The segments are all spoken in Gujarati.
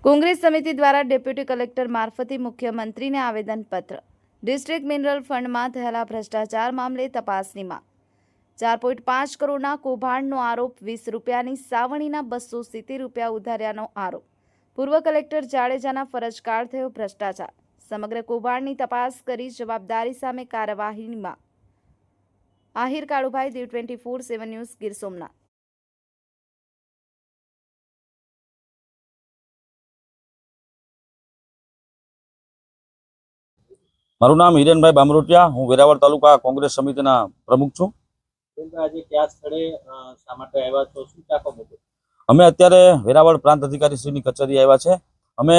કોંગ્રેસ સમિતિ દ્વારા ડેપ્યુટી કલેક્ટર મારફતે મુખ્યમંત્રીને આવેદનપત્ર. ડિસ્ટ્રિક્ટ મિનરલ ફંડમાં થયેલા ભ્રષ્ટાચાર મામલે તપાસની માંગ. 4.5 કરોડના કૌભાંડનો આરોપ. 20 રૂપિયાની સાવણીના 270 રૂપિયા ઉધાર્યાનો આરોપ. પૂર્વ કલેક્ટર જાડેજાના ફરજકાળ થયો ભ્રષ્ટાચાર. સમગ્ર કૌભાંડની તપાસ કરી જવાબદારી સામે કાર્યવાહીની માંગ. આહિર કાળુભાઈ, દીવ 24/7 ન્યૂઝ, ગીર સોમનાથ. મારું નામ હિરેનભાઈ બામરોટિયા. હું વેરાવળ તાલુકા કોંગ્રેસ સમિતિના પ્રમુખ છું. આજે કયા સ્થળે શા માટે આવ્યા છો, શું ચાકો મુદ્દો? અમે અત્યારે વેરાવળ પ્રાંત અધિકારી શ્રીની કચેરી આવ્યા છે. અમે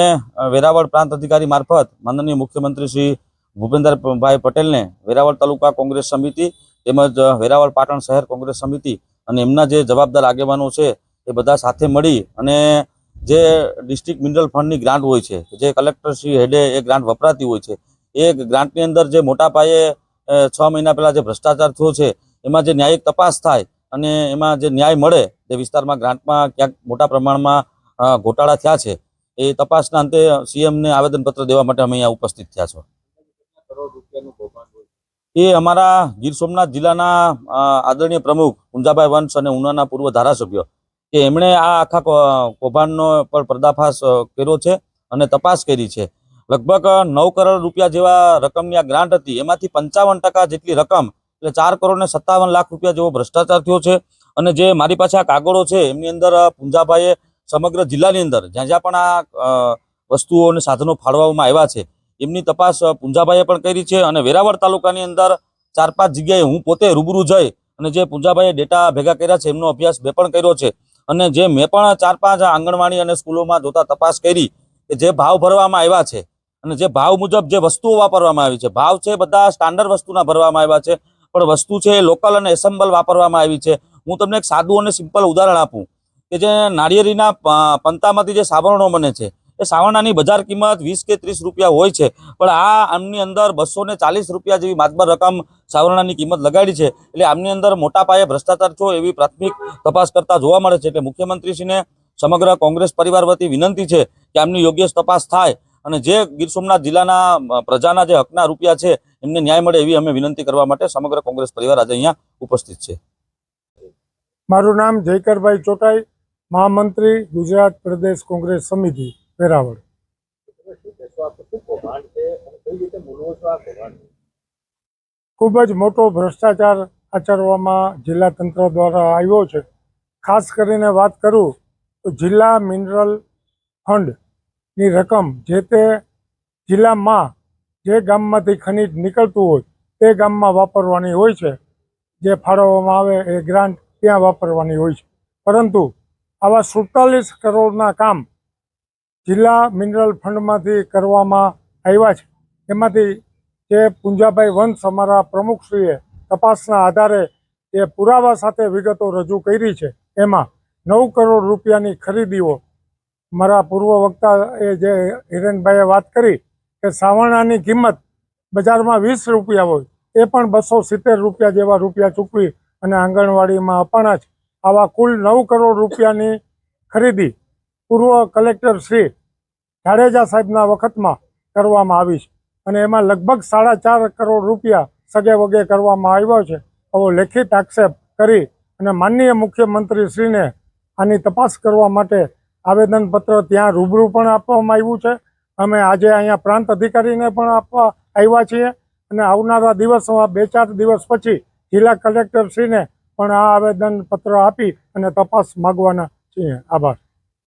વેરાવળ પ્રાંત અધિકારી મારફત માનનીય મુખ્યમંત્રી શ્રી ભૂપેન્દ્રભાઈ પટેલને વેરાવળ તાલુકા કોંગ્રેસ સમિતિ તેમજ વેરાવળ પાટણ શહેર કોંગ્રેસ સમિતિ અને એમના જે જવાબદાર આગેવાનો છે એ બધા સાથે મળી અને જે ડિસ્ટ્રિક્ટ મિનરલ ફંડની ગ્રાન્ટ હોય છે, જે કલેક્ટર શ્રી હેડે એ ગ્રાન્ટ વપરાતી હોય છે, એ ગ્રાન્ટની અંદર જે મોટા પાયે 6 મહિના પહેલા જે ભ્રષ્ટાચાર થયો છે એમાં જે ન્યાયિક તપાસ થાય અને એમાં જે ન્યાય મળે, જે વિસ્તારમાં ગ્રાન્ટમાં ક્યાંક મોટા પ્રમાણમાં ઘોટાળા થયા છે, એ તપાસના અંતે સીએમને આવેદનપત્ર દેવા માટે અમે અહીંયા ઉપસ્થિત થયા છો. કરોડ રૂપિયાનું કૌભાંડ હોય એ અમારા ગીર સોમનાથ જિલ્લાના આદરણીય પ્રમુખ પુંજાભાઈ વંશ અને ઉનાના પૂર્વ ધારાસભ્ય કે એમણે આ આખા કૌભાંડનો પર પર્દાફાશ કર્યો છે અને તપાસ કરી છે. લગભગ 9 કરોડ રૂપિયા જેવા રકમની આ ગ્રાન્ટ હતી. એમાંથી 55% જેટલી રકમ એટલે 4,57,00,000 રૂપિયા જેવો ભ્રષ્ટાચાર થયો છે. અને જે મારી પાસે આ કાગળો છે એમની અંદર પુંજાભાઈએ સમગ્ર જિલ્લાની અંદર જ્યાં જ્યાં પણ આ વસ્તુઓ અને સાધનો ફાળવવામાં આવ્યા છે એમની તપાસ પુંજાભાઈએ પણ કરી છે. અને વેરાવળ તાલુકાની અંદર 4-5 જગ્યાએ હું પોતે રૂબરૂ જઈ અને જે પુંજાભાઈએ ડેટા ભેગા કર્યા છે એમનો અભ્યાસ મેં પણ કર્યો છે. અને જે મેં પણ 4-5 આંગણવાડી અને સ્કૂલોમાં જોતા તપાસ કરી કે જે ભાવ ભરવામાં આવ્યા છે અને જે ભાવ મુજબ જે વસ્તુઓ વાપરવામાં આવી છે, ભાવ છે બધા સ્ટાન્ડર્ડ વસ્તુના ભરવામાં આવ્યા છે, પણ વસ્તુ છે એ લોકલ અને એસેમ્બલ વાપરવામાં આવી છે. હું તમને એક સાદું અને સિમ્પલ ઉદાહરણ આપું કે જે નાળિયેરીના પંતામાંથી જે સાવરણો બને છે એ સાવરણાની બજાર કિંમત 20 કે 30 રૂપિયા હોય છે, પણ આમની અંદર 240 રૂપિયા જેવી માતબર રકમ સાવરણાની કિંમત લગાડી છે. એટલે આમની અંદર મોટા પાયે ભ્રષ્ટાચાર થયો એવી પ્રાથમિક તપાસ કરતા જોવા મળે છે. એટલે મુખ્યમંત્રીશ્રીને સમગ્ર કોંગ્રેસ પરિવાર વતી વિનંતી છે કે આમની યોગ્ય તપાસ થાય અને જે ગીર સોમનાથ જિલ્લાના પ્રજાના જે હકના રૂપિયા છે એમને ન્યાય મળે એવી અમે વિનંતી કરવા માટે સમગ્ર કોંગ્રેસ પરિવાર આજે અહીંયા ઉપસ્થિત છે. મારું નામ જયકરભાઈ ચોટાઈ, મહામંત્રી, ગુજરાત પ્રદેશ કોંગ્રેસ સમિતિ, વેરાવળ. ખૂબ જ મોટો ભ્રષ્ટાચાર આચરવામાં જિલ્લા તંત્ર દ્વારા આવ્યો છે. ખાસ કરીને વાત કરું તો જિલ્લા મિનરલ ફંડની રકમ જે તે જિલ્લામાં જે ગામમાંથી ખનિજ નીકળતું હોય તે ગામમાં વાપરવાની હોય છે. જે ફાળવવામાં આવે એ ગ્રાન્ટ ત્યાં વાપરવાની હોય છે. પરંતુ આવા 47 કરોડના કામ જિલ્લા મિનરલ ફંડમાંથી કરવામાં આવ્યા છે. એમાંથી જે પુંજાભાઈ વંશ અમારા પ્રમુખશ્રીએ તપાસના આધારે જે પુરાવા સાથે વિગતો રજૂ કરી છે એમાં 9 કરોડ રૂપિયાની ખરીદીઓ, મારા પૂર્વ વક્તા જે હિરેનભાઈએ વાત કરી કે સાવરણાની કિંમત બજારમાં 20 રૂપિયા હોય એ પણ 270 રૂપિયા જેવા રૂપિયા ચૂકવી અને આંગણવાડીમાં અપાણા છે. આવા કુલ 9 કરોડ રૂપિયાની ખરીદી પૂર્વ કલેક્ટર શ્રી જાડેજા સાહેબના વખતમાં કરવામાં આવી છે અને એમાં લગભગ 4.5 કરોડ રૂપિયા સગે વગે કરવામાં આવ્યો છે. આવો લેખિત આક્ષેપ કરી અને માનનીય મુખ્યમંત્રીશ્રીને આની તપાસ કરવા માટે આવેદનપત્ર ત્યાં રૂબરૂ પણ આપવામાં આવ્યું છે. અમે આજે અહીંયા પ્રાંત અધિકારીને પણ આપવા આવ્યા છીએ અને આવનારા દિવસોમાં 2-4 દિવસ પછી જિલ્લા કલેક્ટરશ્રીને પણ આ આવેદનપત્ર આપી અને તપાસ માગવાના છીએ. આભાર.